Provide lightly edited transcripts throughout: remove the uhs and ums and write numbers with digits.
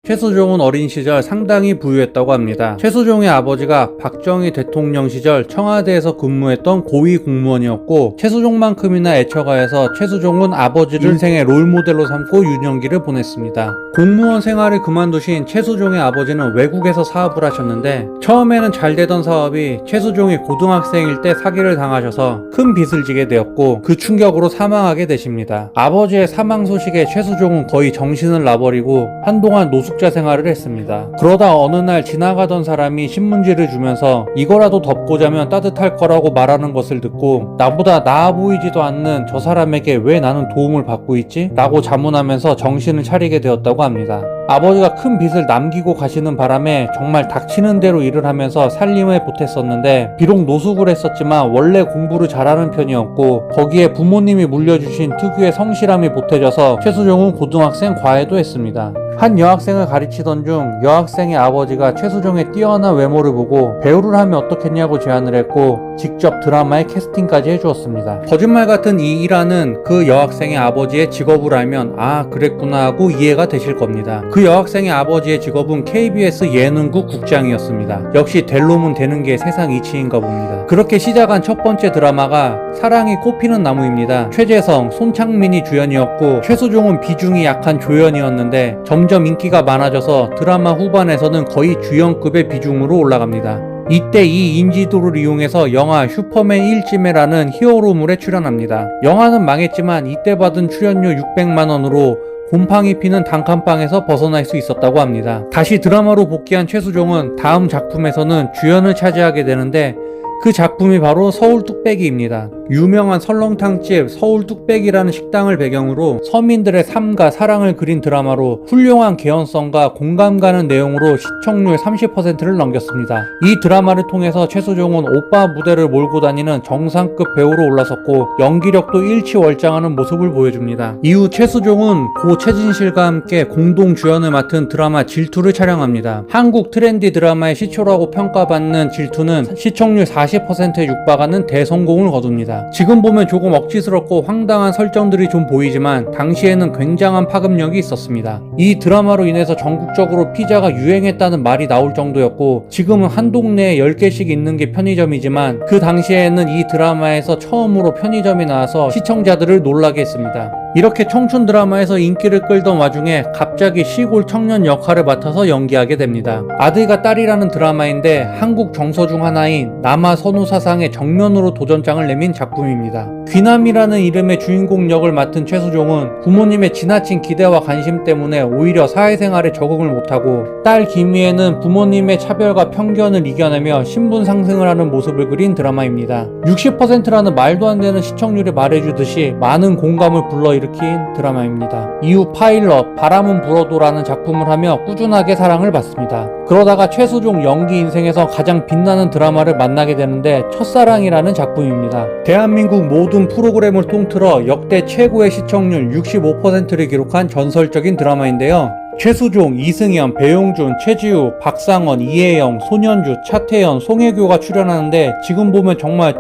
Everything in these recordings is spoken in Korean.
최수종은 어린 시절 상당히 부유했다고 합니다. 최수종의 아버지가 박정희 대통령 시절 청와대에서 근무했던 고위 공무원이었고 최수종만큼이나 애처가해서 최수종은 아버지를 인생의 롤모델로 삼고 유년기를 보냈습니다. 공무원 생활을 그만두신 최수종의 아버지는 외국에서 사업을 하셨는데 처음에는 잘 되던 사업이 최수종이 고등학생일 때 사기를 당하셔서 큰 빚을 지게 되었고 그 충격으로 사망하게 되십니다. 아버지의 사망 소식에 최수종은 거의 정신을 놔버리고 한동안 노숙자 생활을 했습니다. 그러다 어느 날 지나가던 사람이 신문지를 주면서 이거라도 덮고 자면 따뜻할 거라고 말하는 것을 듣고 나보다 나아 보이지도 않는 저 사람에게 왜 나는 도움을 받고 있지? 라고 자문하면서 정신을 차리게 되었다고 합니다. 아버지가 큰 빚을 남기고 가시는 바람에 정말 닥치는 대로 일을 하면서 살림에 보탰었는데 비록 노숙을 했었지만 원래 공부를 잘하는 편이었고 거기에 부모님이 물려주신 특유의 성실함이 보태져서 최수종은 고등학생 과외도 했습니다. 한 여학생을 가르치던 중 여학생의 아버지가 최수종의 뛰어난 외모를 보고 배우를 하면 어떻겠냐고 제안을 했고 직접 드라마에 캐스팅까지 해주었습니다. 거짓말 같은 이 일화는 그 여학생의 아버지의 직업을 알면 아 그랬구나 하고 이해가 되실 겁니다. 그 여학생의 아버지의 직업은 KBS 예능국 국장이었습니다. 역시 될 놈은 되는 게 세상 이치인가 봅니다. 그렇게 시작한 첫 번째 드라마가 사랑이 꽃피는 나무입니다. 최재성, 손창민이 주연이었고 최수종은 비중이 약한 조연이었는데 점점 인기가 많아져서 드라마 후반에서는 거의 주연급의 비중으로 올라갑니다. 이때 이 인지도를 이용해서 영화 슈퍼맨 1지매라는 히어로물에 출연합니다. 영화는 망했지만 이때 받은 출연료 600만원으로 곰팡이 피는 단칸방에서 벗어날 수 있었다고 합니다. 다시 드라마로 복귀한 최수종은 다음 작품에서는 주연을 차지하게 되는데 그 작품이 바로 서울 뚝배기입니다. 유명한 설렁탕집 서울 뚝배기라는 식당을 배경으로 서민들의 삶과 사랑을 그린 드라마로 훌륭한 개연성과 공감 가는 내용으로 시청률 30%를 넘겼습니다. 이 드라마를 통해서 최수종은 오빠 무대를 몰고 다니는 정상급 배우로 올라섰고 연기력도 일치월장하는 모습을 보여줍니다. 이후 최수종은 고 최진실과 함께 공동 주연을 맡은 드라마 질투를 촬영합니다. 한국 트렌디 드라마의 시초라고 평가받는 질투는 시청률 40%에 육박하는 대성공을 거둡니다. 지금 보면 조금 억지스럽고 황당한 설정들이 좀 보이지만 당시에는 굉장한 파급력이 있었습니다. 이 드라마로 인해서 전국적으로 피자가 유행했다는 말이 나올 정도였고 지금은 한 동네에 10개씩 있는 게 편의점이지만 그 당시에는 이 드라마에서 처음으로 편의점이 나와서 시청자들을 놀라게 했습니다. 이렇게 청춘 드라마에서 인기를 끌던 와중에 갑자기 시골 청년 역할을 맡아서 연기하게 됩니다. 아들과 딸이라는 드라마인데 한국 정서 중 하나인 남아 선호 사상의 정면으로 도전장을 내민 작품입니다. 귀남이라는 이름의 주인공 역을 맡은 최수종은 부모님의 지나친 기대와 관심 때문에 오히려 사회생활에 적응을 못하고 딸 김희애는 부모님의 차별과 편견을 이겨내며 신분 상승을 하는 모습을 그린 드라마입니다. 60%라는 말도 안 되는 시청률이 말해주듯이 많은 공감을 불러일으킨 드라마입니다. 이후 파일럿, 바람은 불어도라는 작품을 하며 꾸준하게 사랑을 받습니다. 그러다가 최수종 연기 인생에서 가장 빛나는 드라마를 만나게 되는데 첫사랑이라는 작품입니다. 대한민국 모든 프로그램을 통틀어 역대 최고의 시청률 65%를 기록한 전설적인 드라마인데요. 최수종, 이승연, 배용준, 최지우, 박상원, 이혜영, 손현주, 차태현, 송혜교가 출연하는데 지금 보면 정말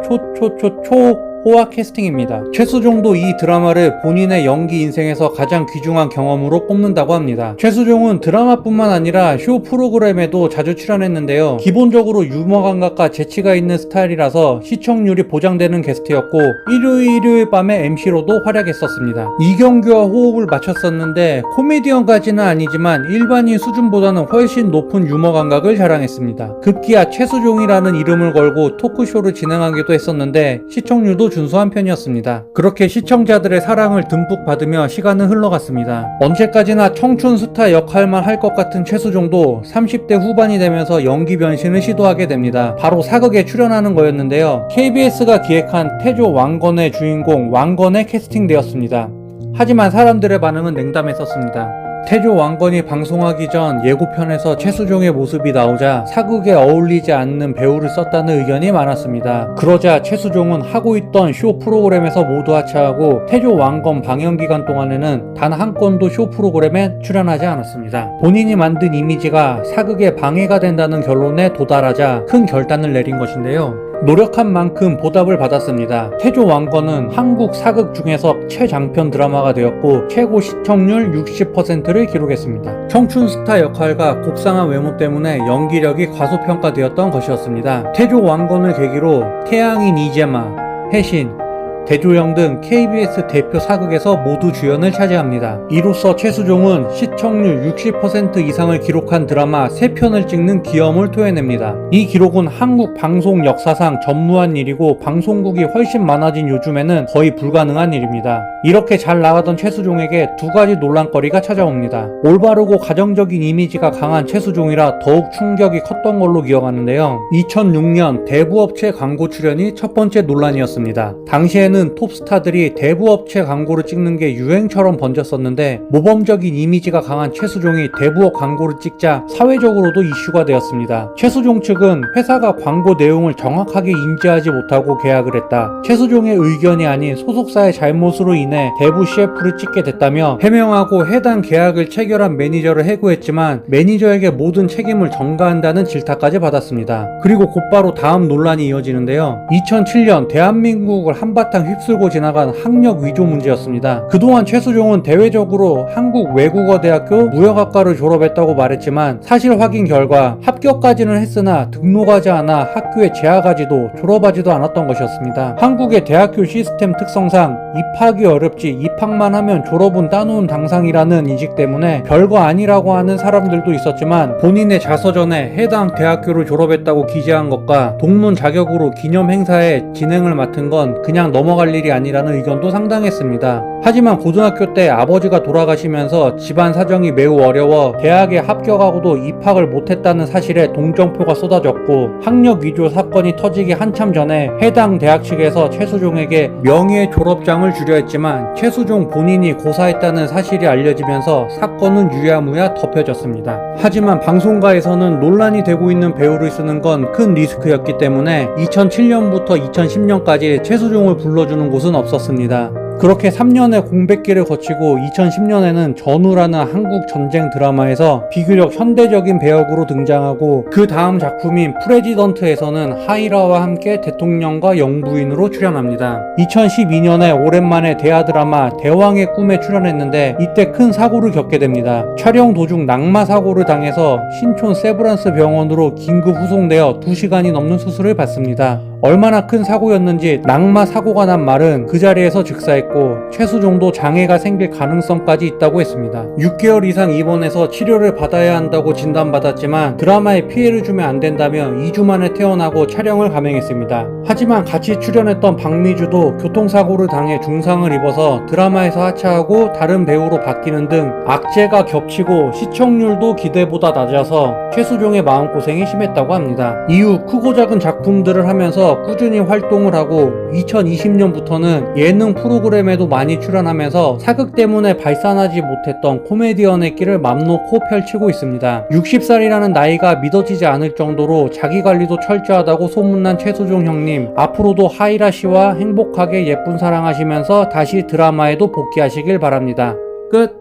호화 캐스팅입니다. 최수종도 이 드라마를 본인의 연기 인생에서 가장 귀중한 경험으로 꼽는다고 합니다. 최수종은 드라마뿐만 아니라 쇼 프로그램에도 자주 출연했는데요. 기본적으로 유머 감각과 재치가 있는 스타일이라서 시청률이 보장되는 게스트였고 일요일 밤에 MC로도 활약했었습니다. 이경규와 호흡을 맞췄었는데 코미디언까지는 아니지만 일반인 수준보다는 훨씬 높은 유머 감각을 자랑했습니다. 급기야 최수종이라는 이름을 걸고 토크쇼를 진행하기도 했었는데 시청률도 준수한 편이었습니다. 그렇게 시청자들의 사랑을 듬뿍 받으며 시간은 흘러갔습니다. 언제까지나 청춘 스타 역할만 할 것 같은 최수종도 30대 후반이 되면서 연기 변신을 시도하게 됩니다. 바로 사극에 출연하는 거였는데요. KBS가 기획한 태조 왕건의 주인공 왕건에 캐스팅되었습니다. 하지만 사람들의 반응은 냉담했었습니다. 태조 왕건이 방송하기 전 예고편에서 최수종의 모습이 나오자 사극에 어울리지 않는 배우를 썼다는 의견이 많았습니다. 그러자 최수종은 하고 있던 쇼 프로그램에서 모두 하차하고 태조 왕건 방영 기간 동안에는 단 한 건도 쇼 프로그램에 출연하지 않았습니다. 본인이 만든 이미지가 사극에 방해가 된다는 결론에 도달하자 큰 결단을 내린 것인데요. 노력한 만큼 보답을 받았습니다. 태조왕건은 한국 사극 중에서 최장편 드라마가 되었고 최고 시청률 60%를 기록했습니다. 청춘 스타 역할과 곱상한 외모 때문에 연기력이 과소평가되었던 것이었습니다. 태조왕건을 계기로 태양인 이재마, 해신, 대조영 등 KBS 대표 사극에서 모두 주연을 차지합니다. 이로써 최수종은 시청률 60% 이상을 기록한 드라마 3편을 찍는 기염을 토해냅니다. 이 기록은 한국 방송 역사상 전무한 일이고 방송국이 훨씬 많아진 요즘에는 거의 불가능한 일입니다. 이렇게 잘 나가던 최수종에게 두 가지 논란거리가 찾아옵니다. 올바르고 가정적인 이미지가 강한 최수종이라 더욱 충격이 컸던 걸로 기억하는데요. 2006년 대부업체 광고 출연이 첫 번째 논란이었습니다. 당시에는 톱스타들이 대부업체 광고를 찍는 게 유행처럼 번졌었는데 모범적인 이미지가 강한 최수종이 대부업 광고를 찍자 사회적으로도 이슈가 되었습니다. 최수종 측은 회사가 광고 내용을 정확하게 인지하지 못하고 계약을 했다. 최수종의 의견이 아닌 소속사의 잘못으로 인해 대부 CF를 찍게 됐다며 해명하고 해당 계약을 체결한 매니저를 해고했지만 매니저에게 모든 책임을 전가한다는 질타까지 받았습니다. 그리고 곧바로 다음 논란이 이어지는데요. 2007년 대한민국을 한바탕 휩쓸고 지나간 학력 위조 문제였습니다. 그동안 최수종은 대외적으로 한국외국어대학교 무역학과를 졸업했다고 말했지만 사실 확인 결과 합격까지는 했으나 등록하지 않아 학교에 재학하지도 졸업하지도 않았던 것이었습니다. 한국의 대학교 시스템 특성상 입학이 어렵지 입학만 하면 졸업은 따놓은 당상이라는 인식 때문에 별거 아니라고 하는 사람들도 있었지만 본인의 자서전에 해당 대학교를 졸업했다고 기재한 것과 동문 자격으로 기념 행사에 진행을 맡은 건 그냥 넘어갈 일이 아니라는 의견도 상당했습니다. 하지만 고등학교 때 아버지가 돌아가시면서 집안 사정이 매우 어려워 대학에 합격하고도 입학을 못했다는 사실에 동정표가 쏟아졌고 학력 위조 사건이 터지기 한참 전에 해당 대학 측에서 최수종에게 명예 졸업장을 주려 했지만 최수종 본인이 고사했다는 사실이 알려지면서 사건은 유야무야 덮여졌습니다. 하지만 방송가에서는 논란이 되고 있는 배우를 쓰는 건 큰 리스크였기 때문에 2007년부터 2010년까지 최수종을 불러주는 곳은 없었습니다. 그렇게 3년의 공백기를 거치고 2010년에는 전우라는 한국 전쟁 드라마에서 비교적 현대적인 배역으로 등장하고 그 다음 작품인 프레지던트에서는 하이라와 함께 대통령과 영부인으로 출연합니다. 2012년에 오랜만에 대하 드라마 대왕의 꿈에 출연했는데 이때 큰 사고를 겪게 됩니다. 촬영 도중 낙마 사고를 당해서 신촌 세브란스 병원으로 긴급 후송되어 2시간이 넘는 수술을 받습니다. 얼마나 큰 사고였는지 낙마 사고가 난 말은 그 자리에서 즉사했고 최수종도 장애가 생길 가능성까지 있다고 했습니다. 6개월 이상 입원해서 치료를 받아야 한다고 진단받았지만 드라마에 피해를 주면 안 된다며 2주 만에 퇴원하고 촬영을 감행했습니다. 하지만 같이 출연했던 박미주도 교통사고를 당해 중상을 입어서 드라마에서 하차하고 다른 배우로 바뀌는 등 악재가 겹치고 시청률도 기대보다 낮아서 최수종의 마음고생이 심했다고 합니다. 이후 크고 작은 작품들을 하면서 꾸준히 활동을 하고 2020년부터는 예능 프로그램에도 많이 출연하면서 사극 때문에 발산하지 못했던 코미디언의 길을 맘 놓고 펼치고 있습니다. 60살이라는 나이가 믿어지지 않을 정도로 자기관리도 철저하다고 소문난 최수종 형님, 앞으로도 하이라 씨와 행복하게 예쁜 사랑하시면서 다시 드라마에도 복귀하시길 바랍니다. 끝!